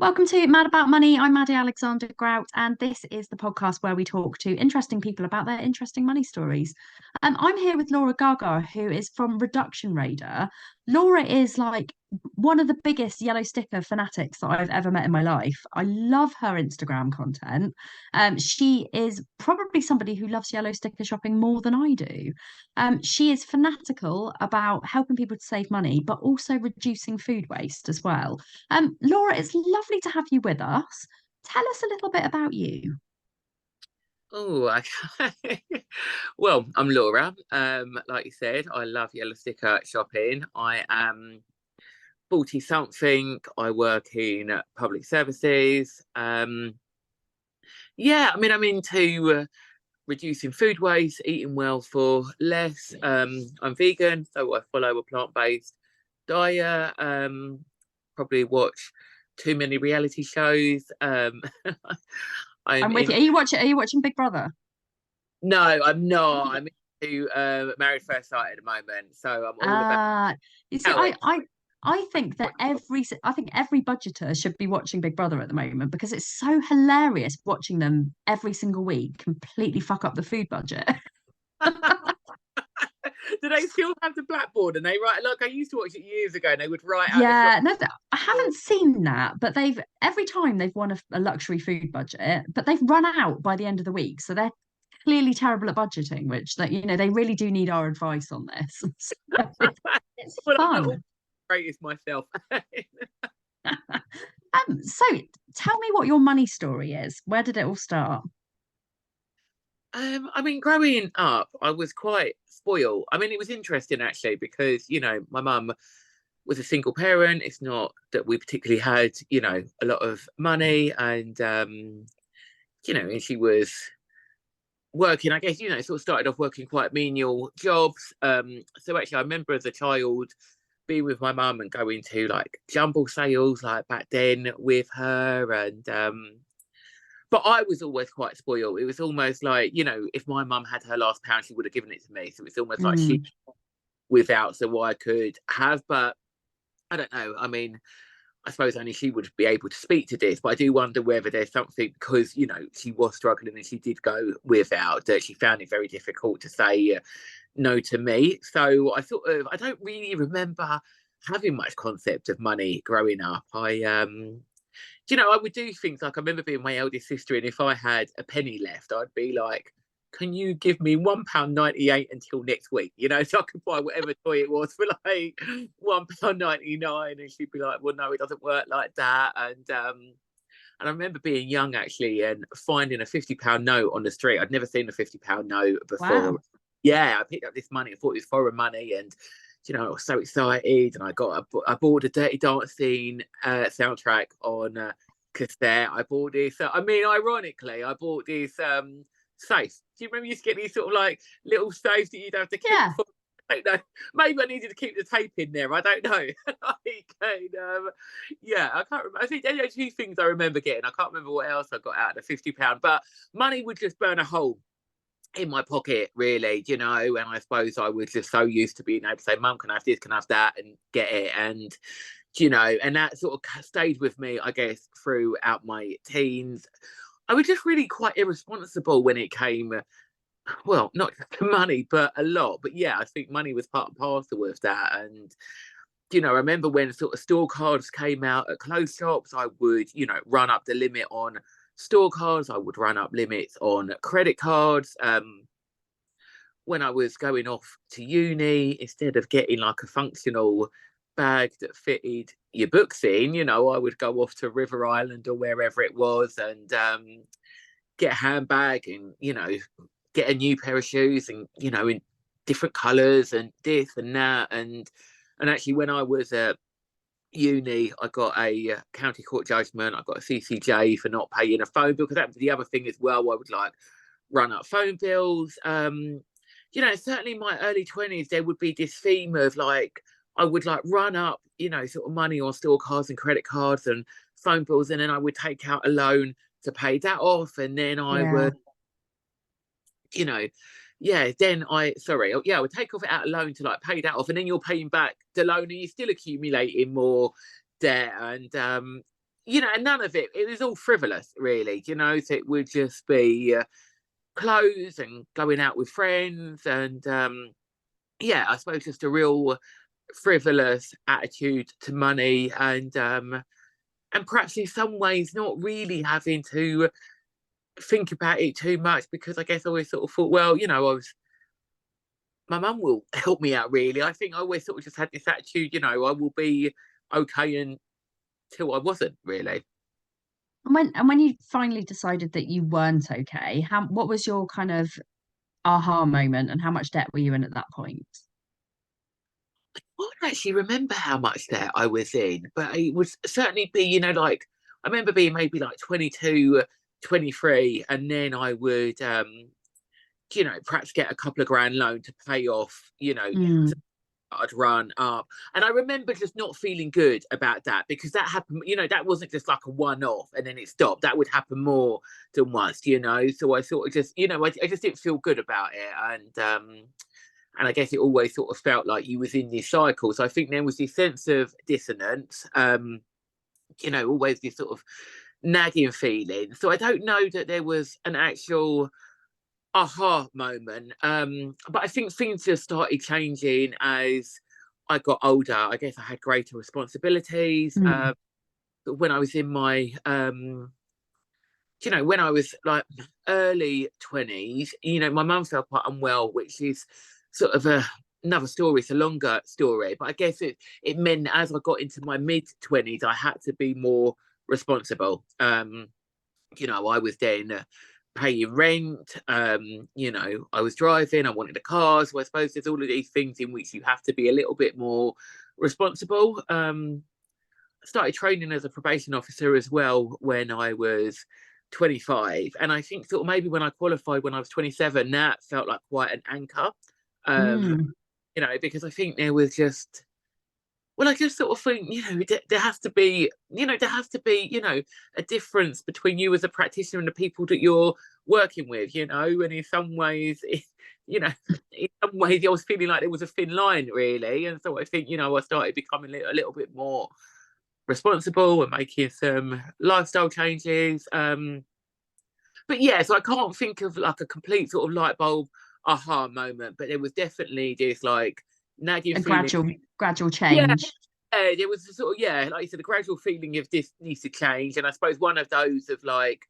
Welcome to Mad About Money. I'm Maddy Alexander-Grout, and this is the podcast where we talk to interesting people about their interesting money stories. I'm here with Laura Gaga, who is from Reduction Radar. Laura is like one of the biggest yellow sticker fanatics that I've ever met in my life. I love her Instagram content. She is probably somebody who loves yellow sticker shopping more than I do. She is fanatical about helping people to save money, but also reducing food waste as well. Laura, it's lovely to have you with us. Tell us a little bit about you. Oh, okay. Well, I'm Laura. Like you said, I love yellow sticker shopping. I am 40 something. I work in public services. Yeah, I mean, I'm into reducing food waste, eating well for less. I'm vegan, so I follow a plant-based diet. Probably watch too many reality shows. I'm I'm with in you. Are you watching Big Brother? No, I'm not. I'm into Married First Sight at the moment, so I'm all about You see, how it. I think that I think every budgeter should be watching Big Brother at the moment because it's so hilarious watching them every single week completely fuck up the food budget. Do they still have the blackboard and they write? Like I used to watch it years ago, and they would write out the shop. Yeah, no, I haven't seen that, but they've every time they've won a luxury food budget, but they've run out by the end of the week, so they're clearly terrible at budgeting, which that they really do need our advice on this. So it's Well, I'm not all fun. greatest myself. So tell me what your money story is. Where did it all start? I mean, growing up, I was quite spoiled. I mean, it was interesting actually because my mum was a single parent. It's not that we particularly had a lot of money, and and she was working, I guess, sort of started off working quite menial jobs. So actually, I remember as a child being with my mum and going to like jumble sales like back then with her. And but I was always quite spoiled. It was almost like, if my mum had her last pound, she would have given it to me. So it's almost like she Mm, without so I could have. But I don't know. I mean, I suppose only she would be able to speak to this, but I do wonder whether there's something because she was struggling and she did go without that she found it very difficult to say no to me. So I don't really remember having much concept of money growing up. I would do things like I remember being my eldest sister, and if I had a penny left, I'd be like, can you give me £1.98 until next week? So I could buy whatever toy it was for like £1.99. And she'd be like, well, no, it doesn't work like that. And I remember being young actually and finding a £50 note on the street. I'd never seen a £50 note before. wow. Yeah, I picked up this money. I thought it was foreign money, and I was so excited. And I bought a Dirty Dancing soundtrack on cassette. I bought this. I mean, ironically, I bought this safe. Do you remember you used to get these sort of like little safes that you'd have to keep Yeah. for? I don't know. Maybe I needed to keep the tape in there. I don't know. Yeah, I can't remember. I think there are two things I remember getting. I can't remember what else I got out of the £50, but money would just burn a hole in my pocket, really, and I suppose I was just so used to being able to say, Mum, can I have this, can I have that, and get it. And and that sort of stayed with me, I guess, throughout my teens. I was just really quite irresponsible when it came, well, not just money, but a lot. But yeah, I think money was part and parcel with that. And I remember when sort of store cards came out at clothes shops, I would, run up the limit on store cards. I would run up limits on credit cards. When I was going off to uni, instead of getting like a functional bag that fitted your books in, I would go off to River Island or wherever it was and get a handbag and, get a new pair of shoes and, in different colours and this and that. And actually, when I was at uni, I got a county court judgment. I got a CCJ for not paying a phone bill because that was the other thing as well. I would like run up phone bills. Certainly in my early 20s, there would be this theme of like, I would like run up, sort of money on store cards and credit cards and phone bills. And then I would take out a loan to pay that off. And then I Yeah. would, you know, yeah, then I would take off out a loan to like pay that off. And then you're paying back the loan and you're still accumulating more debt. And and none of it was all frivolous, really, so it would just be clothes and going out with friends, and I suppose just a real frivolous attitude to money, and perhaps in some ways not really having to think about it too much, because I guess I always sort of thought, well, my mum will help me out, really. I think I always sort of just had this attitude, I will be okay until I wasn't, really. And when you finally decided that you weren't okay, what was your kind of aha moment, and how much debt were you in at that point? I don't actually remember how much debt I was in, but it would certainly be, like I remember being maybe like 22, 23, and then I would, perhaps get a couple of grand loan to pay off, Mm, I'd run up. And I remember just not feeling good about that, because that happened, that wasn't just like a one off and then it stopped. That would happen more than once. So I sort of just, I just didn't feel good about it. And I guess it always sort of felt like you was in this cycle. So I think there was this sense of dissonance, always this sort of nagging feeling. So I don't know that there was an actual aha moment. But I think things just started changing as I got older. I guess I had greater responsibilities. mm, When I was in my, when I was like early 20s, my mum felt quite unwell, which is sort of another story. It's a longer story, but I guess it meant as I got into my mid 20s, I had to be more responsible. I was then paying rent. I was driving. I wanted a car. So I suppose there's all of these things in which you have to be a little bit more responsible. I started training as a probation officer as well when I was 25, and I think sort of maybe when I qualified when I was 27, that felt like quite an anchor. Um, mm. because I think there was just, well, I just sort of think, there has to be, a difference between you as a practitioner and the people that you're working with, and in some ways, in some ways I was feeling like there was a thin line, really. And so I think, I started becoming a little bit more responsible and making some lifestyle changes. But yeah, so I can't think of like a complete sort of light bulb aha moment, but there was definitely this like nagging A feeling. gradual Yeah, change. there was a sort of, like you said, a gradual feeling of this needs to change. And I suppose one of those of like,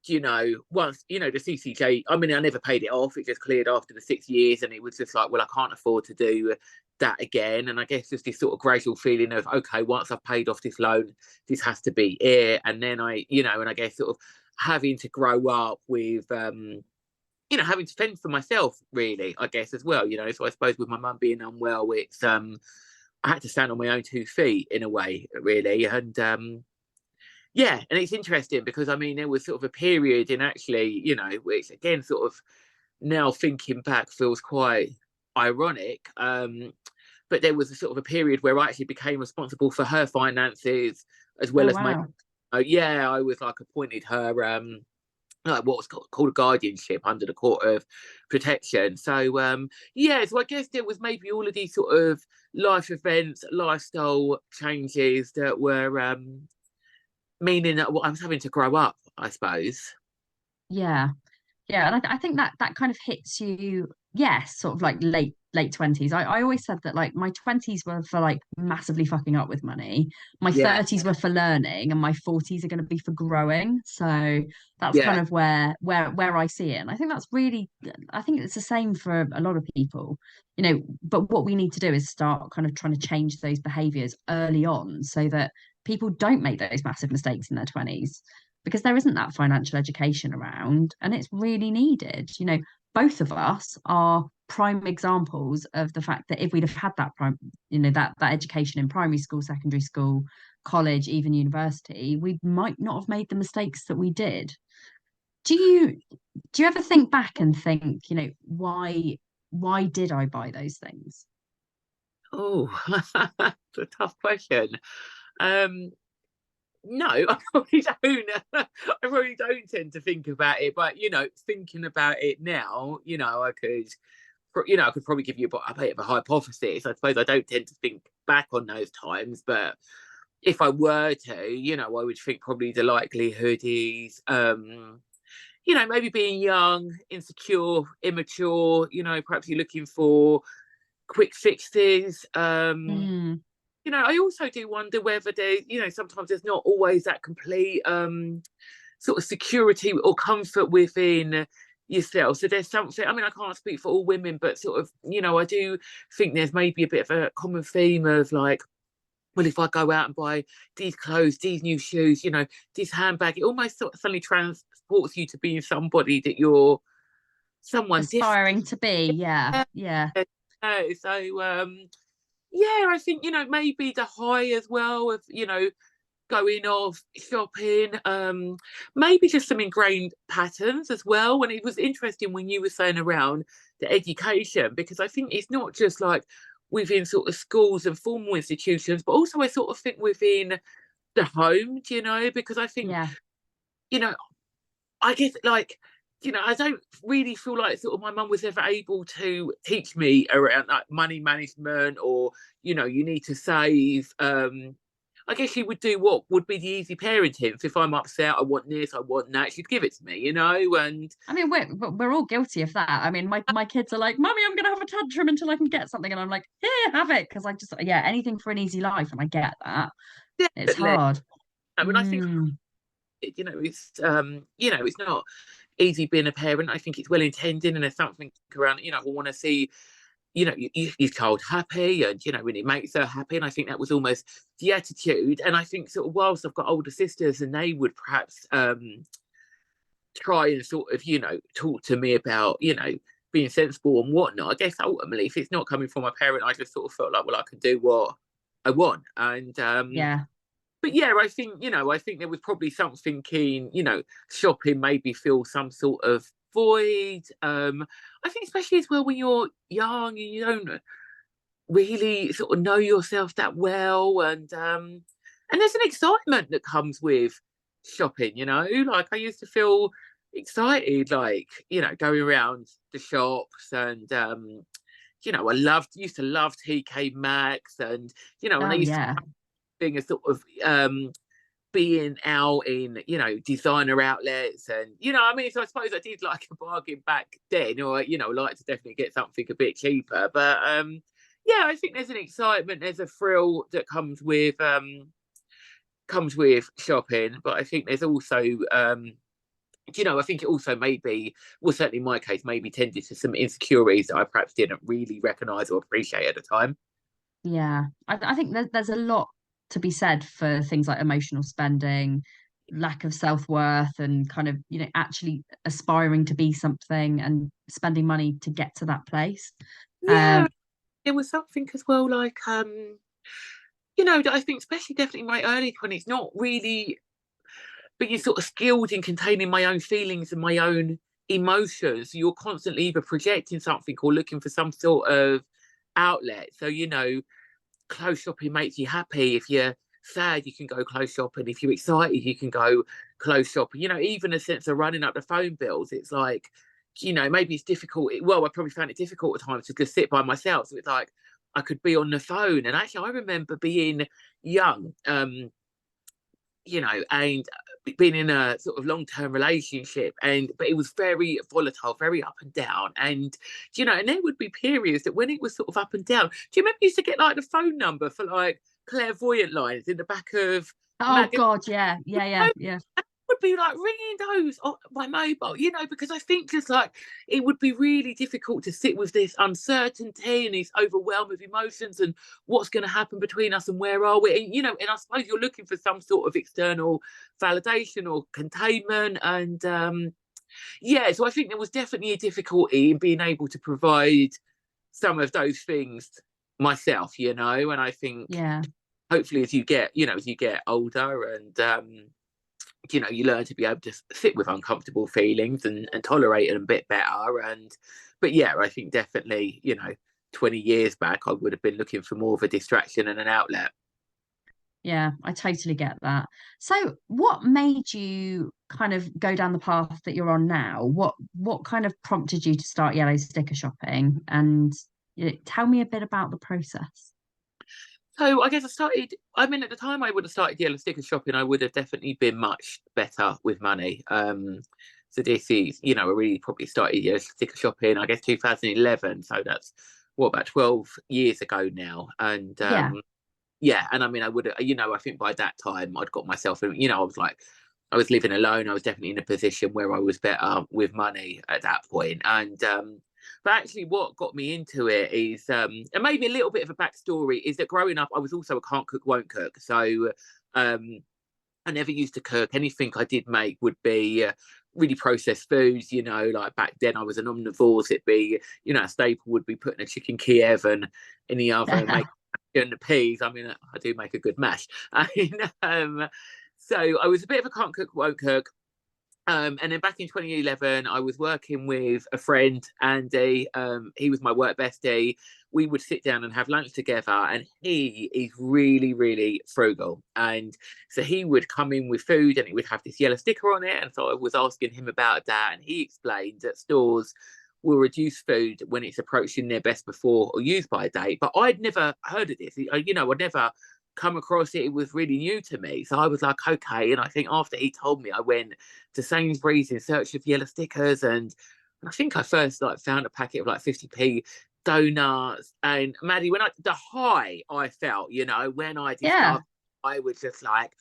once, the CCJ, I mean, I never paid it off. It just cleared after the 6 years. And it was just like, well, I can't afford to do that again. And I guess just this sort of gradual feeling of, okay, once I've paid off this loan, this has to be it. And then and I guess sort of having to grow up with, having to fend for myself, really, I guess, as well. So I suppose with my mum being unwell, it's, I had to stand on my own 2 feet in a way, really. And and it's interesting because I mean, there was sort of a period in actually, which again, sort of now thinking back feels quite ironic. But there was a sort of a period where I actually became responsible for her finances as well Oh, as my. wow. I was like appointed her like what was called a guardianship under the Court of Protection. So so I guess there was maybe all of these sort of life events, lifestyle changes that were meaning that I was having to grow up, I suppose. Yeah. Yeah, and I think that kind of hits you, yes, sort of like late 20s. I always said that like my 20s were for like massively fucking up with money. My Yeah, 30s were for learning, and my 40s are going to be for growing. So that's kind yeah, of where I see it. And I think that's really, I think it's the same for a lot of people, but what we need to do is start kind of trying to change those behaviors early on so that people don't make those massive mistakes in their 20s, because there isn't that financial education around, and it's really needed. Both of us are prime examples of the fact that if we'd have had that education in primary school, secondary school, college, even university, we might not have made the mistakes that we did. Do you ever think back and think, why did I buy those things? oh, it's a tough question. um no, I probably don't. I probably don't tend to think about it, but thinking about it now, I could probably give you a bit of a hypothesis. I suppose I don't tend to think back on those times, but if I were to, I would think probably the likelihood is, maybe being young, insecure, immature, perhaps you're looking for quick fixes. Mm. I also do wonder whether sometimes there's not always that complete sort of security or comfort within yourself. So there's something, I mean, I can't speak for all women, but sort of, I do think there's maybe a bit of a common theme of like, well, if I go out and buy these clothes, these new shoes, this handbag, it almost sort of suddenly transports you to being somebody that you're someone different. Aspiring to be, yeah, yeah. So yeah, I think, maybe the high as well of, going off shopping, maybe just some ingrained patterns as well. And it was interesting when you were saying around the education, because I think it's not just like within sort of schools and formal institutions, but also I sort of think within the home, because I think, Yeah. I guess like, I don't really feel like sort of my mum was ever able to teach me around like money management or, you need to save. I guess she would do what would be the easy parenting. So if I'm upset, I want this, I want that, she'd give it to me, and I mean, we're all guilty of that. I mean, my kids are like, "Mummy, I'm gonna have a tantrum until I can get something," and I'm like, "Here, have it," because I just, yeah, anything for an easy life, and I get that. It's definitely. hard. I mean, I think, Mm, it's not easy being a parent. I think it's well intended and there's something around, we want to see, your child happy and, when it makes her happy. And I think that was almost the attitude. And I think sort of whilst I've got older sisters and they would perhaps try and sort of, talk to me about, being sensible and whatnot. I guess ultimately, if it's not coming from my parent, I just sort of felt like, well, I can do what I want. And yeah, but yeah, I think there was probably something in, shopping made me feel some sort of void. I think especially as well when you're young and you don't really sort of know yourself that well, and there's an excitement that comes with shopping. Like I used to feel excited, like going around the shops and. I used to love TK Maxx and when I oh used to yeah, being a sort of being out in designer outlets and I mean, so I suppose I did like a bargain back then, or like to definitely get something a bit cheaper, but yeah, I think there's an excitement, there's a thrill that comes with shopping, but I think there's also I think it also maybe, well, certainly in my case, maybe tended to some insecurities that I perhaps didn't really recognize or appreciate at the time. yeah. I think there's a lot to be said for things like emotional spending, lack of self-worth, and kind of, actually aspiring to be something and spending money to get to that place. Yeah, Um, there was something as well, like I think especially definitely in my early 20s, not really being sort of skilled in containing my own feelings and my own emotions. You're constantly either projecting something or looking for some sort of outlet. So, clothes shopping makes you happy. If you're sad, you can go clothes shopping. If you're excited, you can go clothes shopping. Even a sense of running up the phone bills. It's like, maybe it's difficult. Well, I probably found it difficult at times to just sit by myself. So it's like I could be on the phone. And actually, I remember being young, and being in a sort of long-term relationship, but it was very volatile, very up and down, and and there would be periods that when it was sort of up and down, do you remember you used to get like the phone number for like clairvoyant lines in the back of oh magazines? God, yeah, yeah, yeah, yeah. Would be like ringing those on my mobile, because I think just like it would be really difficult to sit with this uncertainty and this overwhelm of emotions and what's going to happen between us and where are we? And, and I suppose you're looking for some sort of external validation or containment. And yeah, so I think there was definitely a difficulty in being able to provide some of those things myself, and I think Yeah. hopefully as you get older and you learn to be able to sit with uncomfortable feelings and tolerate it a bit better. And but yeah, I think definitely 20 years back I would have been looking for more of a distraction and an outlet. Yeah, I totally get that. So, what made you kind of go down the path that you're on now? What kind of prompted you to start yellow sticker shopping? And tell me a bit about the process. So I guess at the time I would have started yellow sticker shopping, I would have definitely been much better with money. So this is, I really probably started yellow sticker shopping, I guess 2011. So that's what, about 12 years ago now. And Yeah. yeah, and I mean, I would have, I think by that time I'd got myself in, I was living alone. I was definitely in a position where I was better with money at that point. And but actually, what got me into it is, and maybe a little bit of a backstory, is that growing up, I was also a can't cook, won't cook. So I never used to cook. Anything I did make would be really processed foods. Like back then I was an omnivore. So it'd be, a staple would be putting a chicken Kiev and in the oven, make and the peas. I mean, I do make a good mash. So I was a bit of a can't cook, won't cook. And then back in 2011, I was working with a friend, Andy. He was my work bestie. We would sit down and have lunch together, and he is really, really frugal. And so he would come in with food and it would have this yellow sticker on it. And so I was asking him about that, and he explained that stores will reduce food when it's approaching their best before or use by date. But I'd never heard of this. I'd never come across it. It was really new to me. So I was like, okay. And I think after he told me, I went to Sainsbury's in search of yellow stickers. And I think I first found a packet of 50p donuts. And Maddie, the high I felt, when I discovered, I was just like,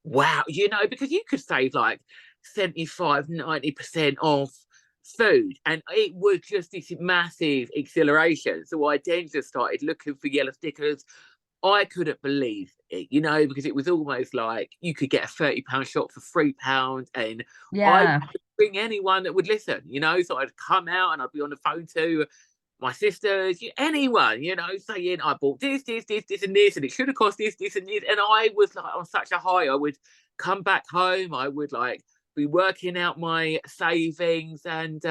wow, because you could save 75-90% off food, and it was just this massive exhilaration. So I then just started looking for yellow stickers. I couldn't believe it, because it was almost like you could get a £30 shot for £3, and I would bring anyone that would listen, So I'd come out and I'd be on the phone to my sisters, anyone, saying I bought this, and this, and it should have cost this, and this, and I was on such a high. I would come back home, I would be working out my savings, and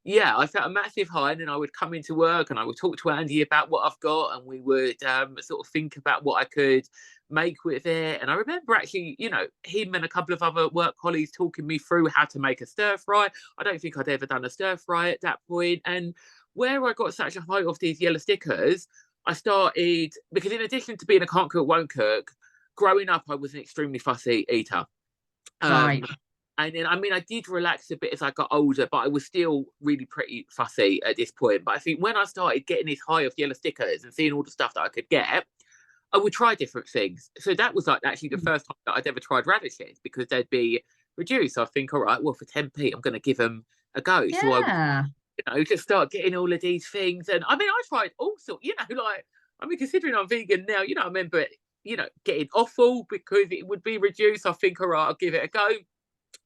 yeah, I felt a massive high. And then I would come into work and I would talk to Andy about what I've got, and we would sort of think about what I could make with it. And I remember actually, him and a couple of other work colleagues talking me through how to make a stir fry. I don't think I'd ever done a stir fry at that point. And where I got such a high off these yellow stickers, I started, because in addition to being a can't cook, won't cook, growing up, I was an extremely fussy eater. Right. And then, I did relax a bit as I got older, but I was still really pretty fussy at this point. But I think when I started getting this high of yellow stickers and seeing all the stuff that I could get, I would try different things. So that was actually the first time that I'd ever tried radishes, because they'd be reduced. So I think, all right, well, for 10p, I'm going to give them a go. Yeah. So I would, just start getting all of these things. And I tried all sorts, considering I'm vegan now, I remember, getting offal because it would be reduced. I think, all right, I'll give it a go.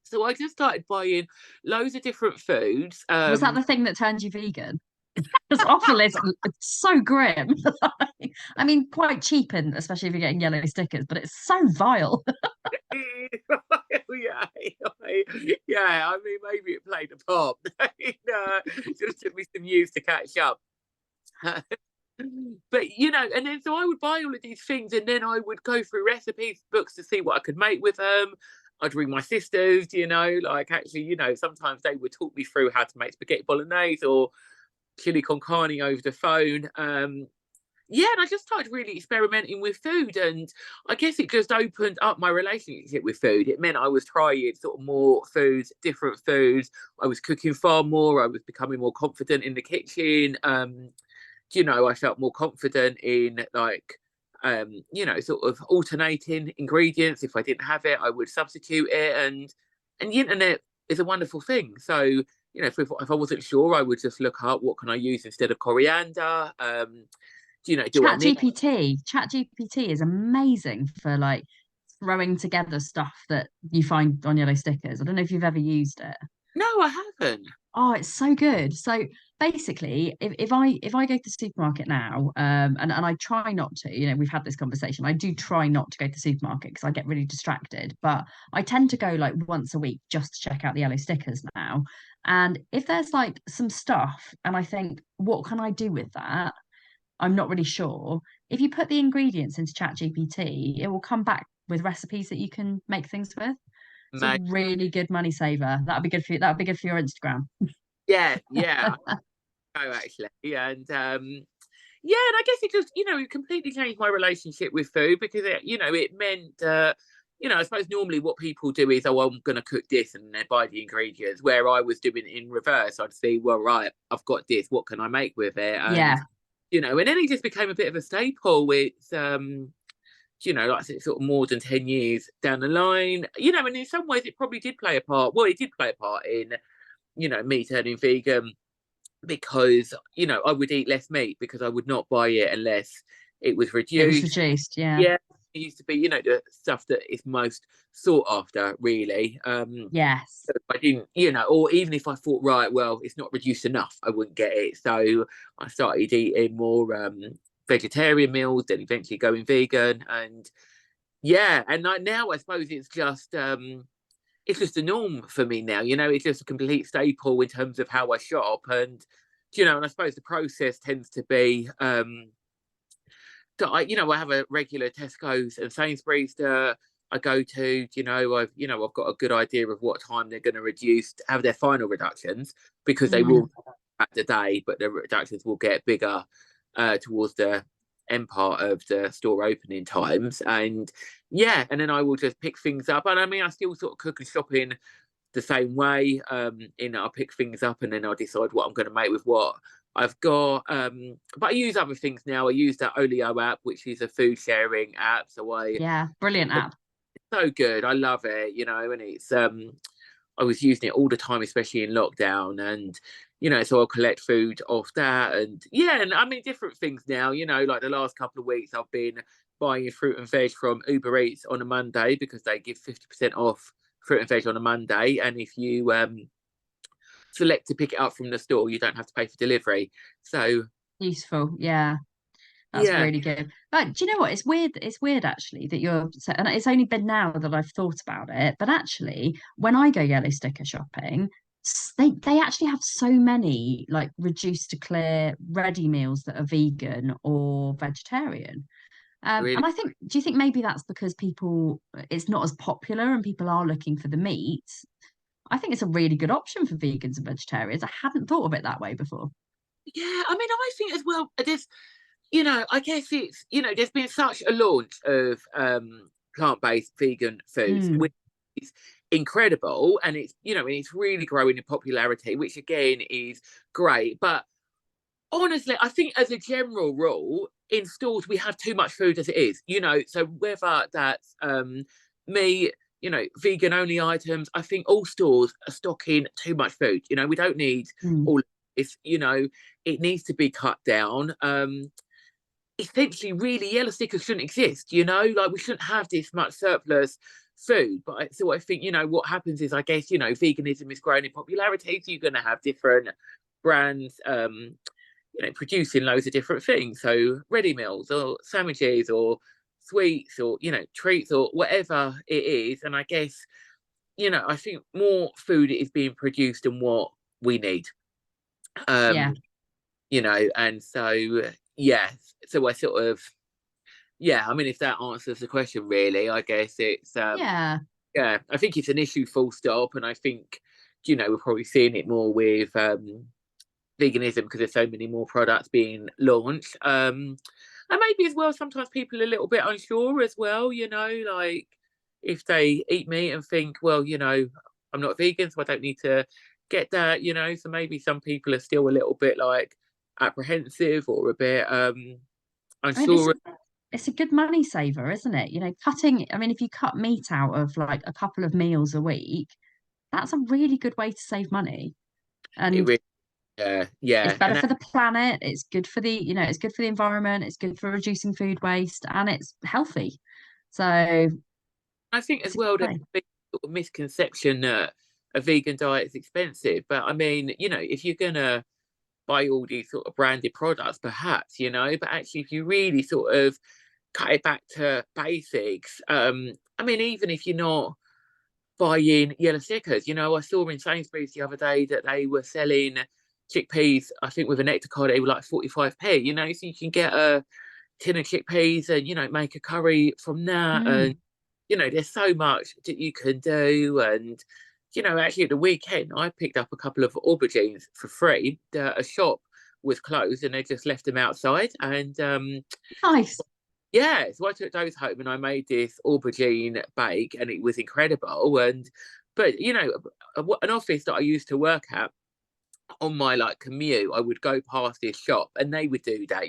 So I just started buying loads of different foods. Was that the thing that turned you vegan? Because offal is so grim. Quite cheap, and especially if you're getting yellow stickers, but it's so vile. Yeah, yeah. Maybe it played a part. It just took me some years to catch up. But and then so I would buy all of these things, and then I would go through recipes books to see what I could make with them. I'd ring my sisters, sometimes they would talk me through how to make spaghetti bolognese or chili con carne over the phone. Yeah, and I just started really experimenting with food, and I guess it just opened up my relationship with food. It meant I was trying sort of more foods, different foods. I was cooking far more. I was becoming more confident in the kitchen. I felt more confident in sort of alternating ingredients. If I didn't have it, I would substitute it, and the internet is a wonderful thing. So if I wasn't sure, I would just look up what can I use instead of coriander. ChatGPT is amazing for throwing together stuff that you find on yellow stickers. I don't know if you've ever used it. No, I haven't. Oh, it's so good. So basically, if I go to the supermarket now, and I try not to, we've had this conversation. I do try not to go to the supermarket because I get really distracted, but I tend to go once a week just to check out the yellow stickers now. And if there's some stuff and I think, what can I do with that? I'm not really sure. If you put the ingredients into ChatGPT, it will come back with recipes that you can make things with. It's a Mate. really good money saver. That'd be good for you. That'd be good for your Instagram. Yeah. Oh, actually, and Yeah, and I guess it just, it completely changed my relationship with food because it meant I suppose normally what people do is, oh, I'm going to cook this and they buy the ingredients. Where I was doing it in reverse, I'd see, well, right, I've got this. What can I make with it? And Yeah. and then it just became a bit of a staple. It's like I said, sort of more than 10 years down the line. And in some ways, it probably did play a part. Well, it did play a part in me turning vegan because I would eat less meat because I would not buy it unless it was It was reduced. reduced. Yeah. Yeah, it used to be the stuff that is most sought after, really. Yes. So I didn't, or even if I thought, right, well, it's not reduced enough, I wouldn't get it. So I started eating more vegetarian meals, then eventually going vegan, and yeah, and now I suppose it's just a norm for me now. It's just a complete staple in terms of how I shop, and and I suppose the process tends to be that I have a regular Tesco's and Sainsbury's that I go to. I've got a good idea of what time they're going to have their final reductions because they Mm. will at the day, but the reductions will get bigger towards the end part of the store opening times. And yeah, and then I will just pick things up. And I mean, I still sort of cook and shop in the same way. I'll pick things up and then I'll decide what I'm going to make with what I've got. But I use other things now. I use that Olio app, which is a food sharing app. So Yeah. Brilliant app. it's so good. I love it, and it's I was using it all the time, especially in lockdown. And, so I'll collect food off that. And yeah, and I mean, different things now, like the last couple of weeks, I've been buying fruit and veg from Uber Eats on a Monday because they give 50% off fruit and veg on a Monday. And if you select to pick it up from the store, you don't have to pay for delivery. So, Useful. Yeah. That's yeah, really good. But do you know what? It's weird. It's weird actually that and it's only been now that I've thought about it. But actually, when I go yellow sticker shopping, they actually have so many like reduced to clear ready meals that are vegan or vegetarian. really. And I think, do you think maybe that's because it's not as popular and people are looking for the meat? I think it's a really good option for vegans and vegetarians. I hadn't thought of it that way before. Yeah, I mean, I think as well, I guess it's, there's been such a launch of plant-based vegan foods, Mm, which is incredible. And it's really growing in popularity, which again is great. But honestly, I think as a general rule, in stores, we have too much food as it is, so whether that's me, vegan only items, I think all stores are stocking too much food. We don't need mm. all of this, it needs to be cut down. Essentially, really, yellow stickers shouldn't exist, like we shouldn't have this much surplus food. But so I think, what happens is, I guess, veganism is growing in popularity, so you're going to have different brands producing loads of different things, so ready meals or sandwiches or sweets or treats or whatever it is. And I guess I think more food is being produced than what we need. Yeah, um and so yeah, so I sort of, yeah, I mean, if that answers the question, really, I guess it's yeah. yeah, I think it's an issue, full stop. And I think we're probably seeing it more with veganism because there's so many more products being launched. And maybe as well, sometimes people are a little bit unsure as well, like if they eat meat and think, well, I'm not vegan, so I don't need to get that, so maybe some people are still a little bit like apprehensive or a bit I mean, unsure. it's a good money saver, isn't it? I mean, if you cut meat out of like a couple of meals a week, that's a really good way to save money. It And really, yeah, it's yeah. better And for the planet, it's good for it's good for the environment, it's good for reducing food waste, and it's healthy. So I think it's as a well, good there's way. a big sort of misconception that a vegan diet is expensive. But I mean, if you're gonna buy all these sort of branded products, perhaps, but actually, if you really sort of cut it back to basics, I mean, even if you're not buying yellow stickers, I saw in Sainsbury's the other day that they were selling chickpeas, I think with a nectar card, they were like 45p, so you can get a tin of chickpeas and, make a curry from that. And, Mm. there's so much that you can do. And, actually at the weekend, I picked up a couple of aubergines for free that a shop was closed, and they just left them outside. And Nice. yeah, so I took those home and I made this aubergine bake, and it was incredible. And but an office that I used to work at, on my like commute, I would go past this shop and they would do that,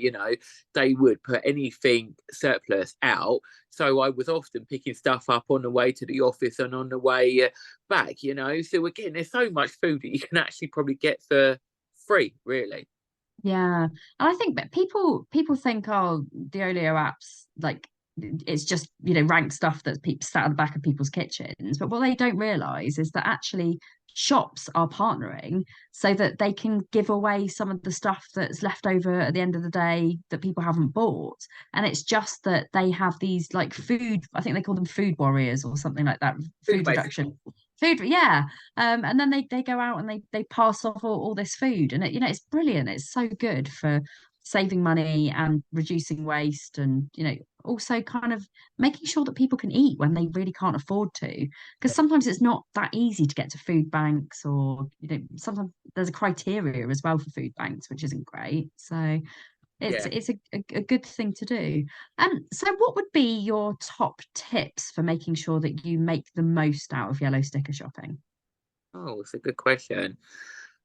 they would put anything surplus out. So I was often picking stuff up on the way to the office and on the way back. So again, there's so much food that you can actually probably get for free, really. Yeah. And I think that people think, oh, the Olio apps, like it's just, rank stuff that's people sat at the back of people's kitchens. But what they don't realize is that actually shops are partnering so that they can give away some of the stuff that's left over at the end of the day that people haven't bought. And it's just that they have these like food, I think they call them food warriors or something like that, food reduction. Food, yeah. And then they go out and they pass off all this food, and it's brilliant. It's so good for saving money and reducing waste, and also kind of making sure that people can eat when they really can't afford to, because sometimes it's not that easy to get to food banks, or sometimes there's a criteria as well for food banks, which isn't great. So it's Yeah. it's a good thing to do. So what would be your top tips for making sure that you make the most out of yellow sticker shopping? Oh, it's a good question.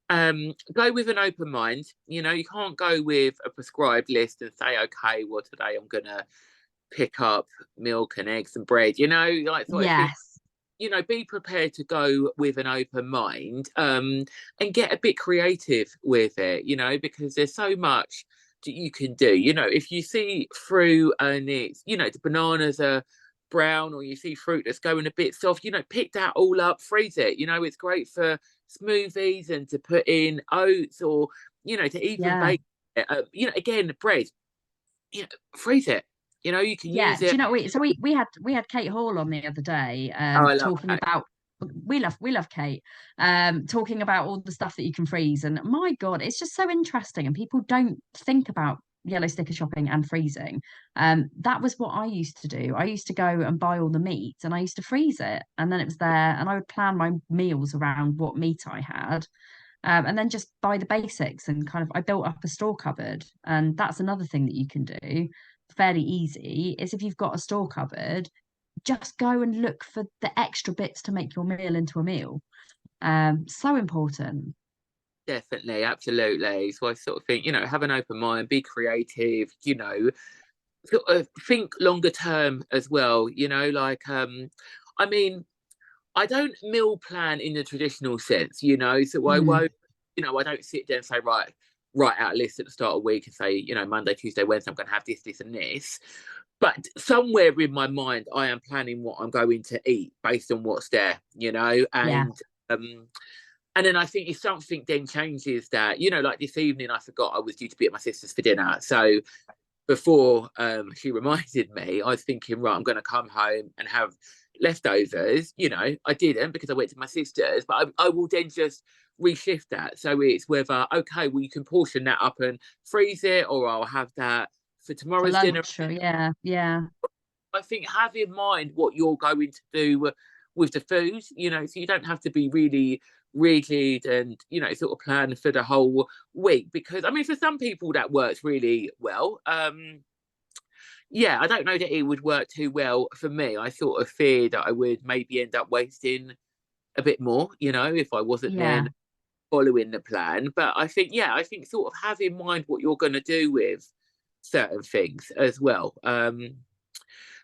Go with an open mind. You can't go with a prescribed list and say, okay, well, today I'm gonna pick up milk and eggs and bread, like sort of thing. Yes. Be prepared to go with an open mind, and get a bit creative with it, because there's so much that you can do. If you see fruit and it's, the bananas are brown, or you see fruit that's going a bit soft, pick that all up, freeze it. It's great for smoothies and to put in oats, or, to even Yeah. bake it. Again, bread, freeze it. You can Yeah. use Do it. you know we had Kate Hall on the other day, Oh, I love talking that. about, we love Kate, talking about all the stuff that you can freeze. And my God, it's just so interesting. And people don't think about yellow sticker shopping and freezing. That was what I used to do. I used to go and buy all the meat and I used to freeze it, and then it was there, and I would plan my meals around what meat I had. And then just buy the basics, and kind of I built up a store cupboard. And that's another thing that you can do fairly easy, is if you've got a store cupboard, just go and look for the extra bits to make your meal into a meal. So important. Definitely, absolutely. So I sort of think, have an open mind, be creative, sort of think longer term as well, like I mean, I don't meal plan in the traditional sense, so I Mm, won't, I don't sit there and say, right, write out a list at the start of the week and say, Monday, Tuesday, Wednesday, I'm going to have this, this, and this. But somewhere in my mind, I am planning what I'm going to eat based on what's there, yeah. um, and then I think if something then changes that, like this evening, I forgot I was due to be at my sister's for dinner. So before she reminded me, I was thinking, right, I'm going to come home and have leftovers. I didn't, because I went to my sister's, but I will then just reshift that. So it's whether, okay, well, you can portion that up and freeze it, or I'll have that for For tomorrow's dinner. lunch, or yeah, yeah, I think have in mind what you're going to do with the food, so you don't have to be really rigid and, sort of plan for the whole week. Because, I mean, for some people that works really well. Yeah, I don't know that it would work too well for me. I sort of fear that I would maybe end up wasting a bit more, if I wasn't yeah, then following the plan. But I think, yeah, sort of have in mind what you're going to do with certain things as well.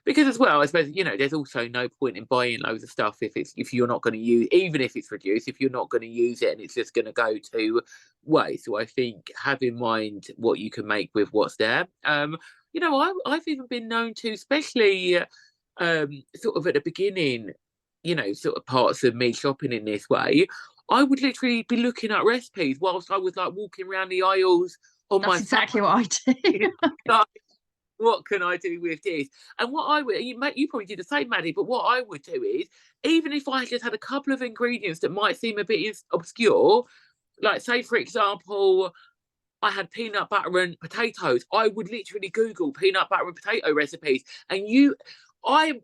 Because as well, I suppose, there's also no point in buying loads of stuff if you're not going to use, even if it's reduced, if you're not going to use it and it's just going to go to waste. So I think have in mind what you can make with what's there. I've even been known to, especially sort of at the beginning, sort of parts of me shopping in this way, I would literally be looking at recipes whilst I was like walking around the aisles on that's my phone. exactly what I do. What can I do with this? And what I would, you probably do the same, Maddie, but what I would do is, even if I just had a couple of ingredients that might seem a bit obscure, like say, for example, I had peanut butter and potatoes, I would literally Google peanut butter and potato recipes. And I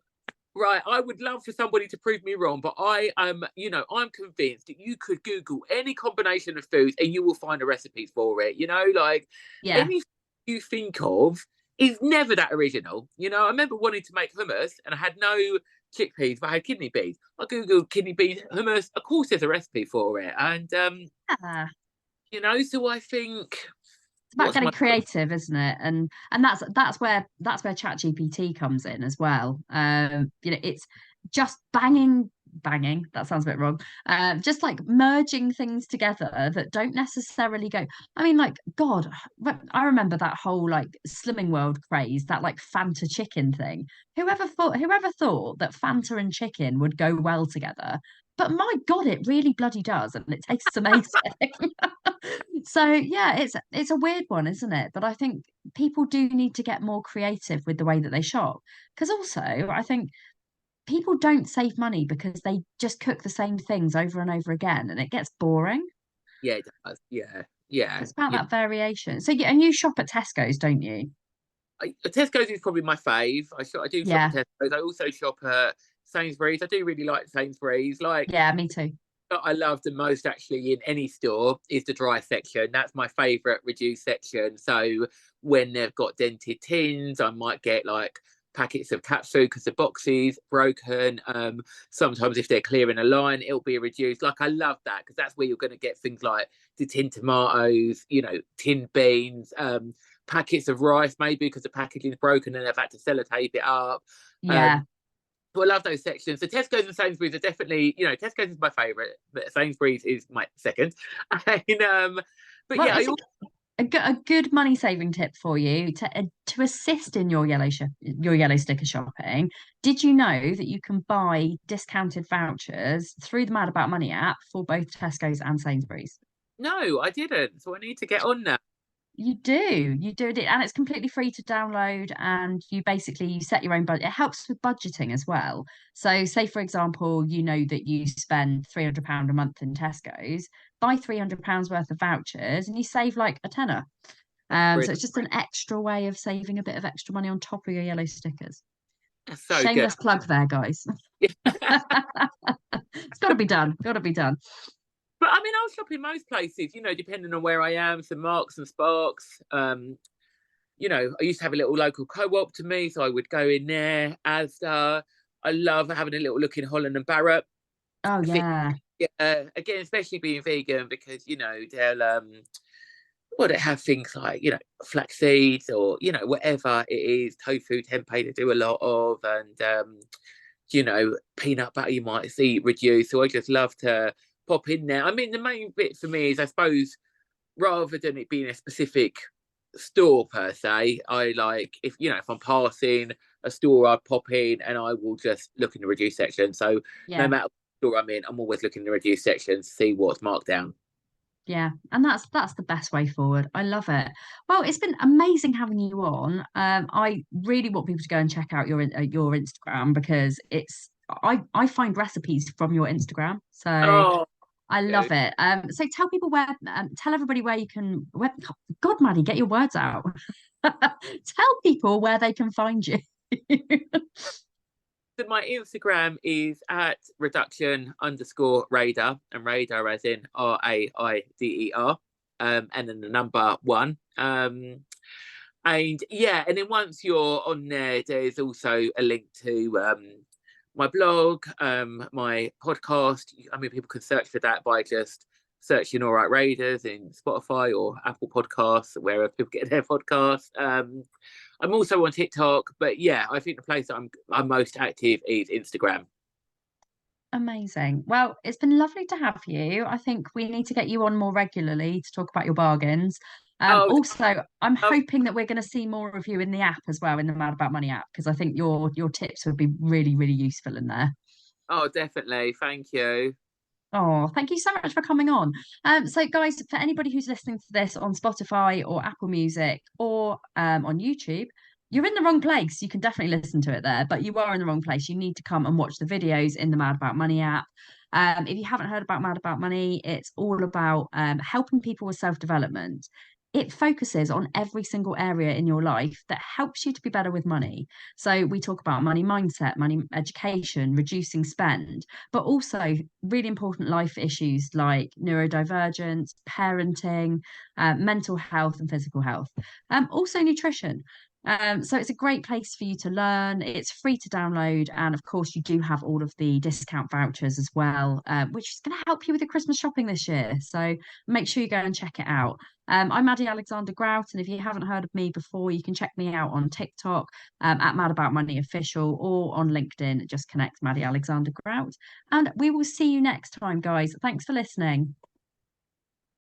Right, I would love for somebody to prove me wrong, but I am, I'm convinced that you could Google any combination of foods and you will find a recipe for it. Like Yeah. anything you think of is never that original. I remember wanting to make hummus and I had no chickpeas, but I had kidney beans. I Googled kidney beans hummus. Of course, there's a recipe for it, and Yeah. so I think It's about what's getting my creative, isn't it? And that's where ChatGPT comes in as well. It's just banging, that sounds a bit wrong. Just like merging things together that don't necessarily go. I mean, like, God, I remember that whole like Slimming World craze, that like Fanta chicken thing. Whoever thought that Fanta and chicken would go well together? But my God, it really bloody does, and it tastes amazing. So yeah, it's a weird one, isn't it? But I think people do need to get more creative with the way that they shop. Because also, I think people don't save money because they just cook the same things over and over again, and it gets boring. yeah, it does. Yeah, So yeah, it's about yeah. that variation. So yeah, and you shop at Tesco's, don't you? Tesco's is probably my fave. I do shop at Yeah, Tesco's. I also shop at Sainsbury's. I do really like Sainsbury's. Like yeah, me too. what I love the most actually in any store is the dry section. That's my favourite reduced section. So when they've got dented tins, I might get like packets of cat food because the box is broken. Sometimes if they're clearing a line, it'll be reduced. Like I love that because that's where you're going to get things like the tin tomatoes, tin beans, packets of rice maybe because the packaging is broken and they've had to sellotape it up. Yeah. Um, so I love those sections. So Tesco's and Sainsbury's are definitely, Tesco's is my favourite, but Sainsbury's is my second. And but Well, yeah, it's a good money saving tip for you to assist in your yellow sticker shopping. Did you know that you can buy discounted vouchers through the Mad About Money app for both Tesco's and Sainsbury's? no, I didn't. So I need to get on now. You do it, and it's completely free to download. And you set your own budget. It helps with budgeting as well. So, say for example, you know that you spend £300 a month in Tesco's, buy £300 worth of vouchers, and you save like a tenner. That's So brilliant. it's just an extra way of saving a bit of extra money on top of your yellow stickers. That's so good. Shameless plug there, guys. It's got to be done. Got to be done. But I mean, I'll shop in most places, depending on where I am. Some Marks and Sparks. I used to have a little local co-op to me, so I would go in there. Asda. I love having a little look in Holland and Barrett. Oh I think, yeah, yeah, again, especially being vegan because they'll well, they have things like flax seeds or whatever it is, tofu, tempeh. They do a lot of, and peanut butter you might see reduced. So I just love to pop in there. I mean, the main bit for me is, I suppose, rather than it being a specific store per se, I like if I'm passing a store, I'd pop in and I will just look in the reduced section. So no yeah. matter what store I'm in, I'm always looking in the reduced section to see what's marked down. Yeah, and that's the best way forward. I love it. Well, it's been amazing having you on. I really want people to go and check out your Instagram because I find recipes from your Instagram, so Oh, I love good. it. So tell everybody where you can. God, Maddie, get your words out. Tell people where they can find you. So my Instagram is at reduction_radar, and radar as in RAIDER, and then the number one. And yeah, and then once you're on there, there's also a link to my blog, my podcast. I mean, people can search for that by just searching All Right Raiders in Spotify or Apple Podcasts, wherever people get their podcasts. I'm also on TikTok, but yeah, I think the place that I'm most active is Instagram. Amazing. Well, it's been lovely to have you. I think we need to get you on more regularly to talk about your bargains. Oh, Also, I'm oh, hoping that we're going to see more of you in the app as well, in the Mad About Money app, because I think your tips would be really, really useful in there. oh, definitely. Thank you. Oh, thank you so much for coming on. So guys, for anybody who's listening to this on Spotify or Apple Music or on YouTube, you're in the wrong place. You can definitely listen to it there, but you are in the wrong place. You need to come and watch the videos in the Mad About Money app. If you haven't heard about Mad About Money, it's all about helping people with self-development. it focuses on every single area in your life that helps you to be better with money. So we talk about money mindset, money education, reducing spend, but also really important life issues like neurodivergence, parenting, mental health, and physical health. Also nutrition. So it's a great place for you to learn. It's free to download, and of course, you do have all of the discount vouchers as well, which is going to help you with your Christmas shopping this year. So make sure you go and check it out. I'm Maddy Alexander-Grout, and if you haven't heard of me before, you can check me out on TikTok at Mad About Money Official, or on LinkedIn. Just connect Maddy Alexander-Grout. And we will see you next time, guys. Thanks for listening.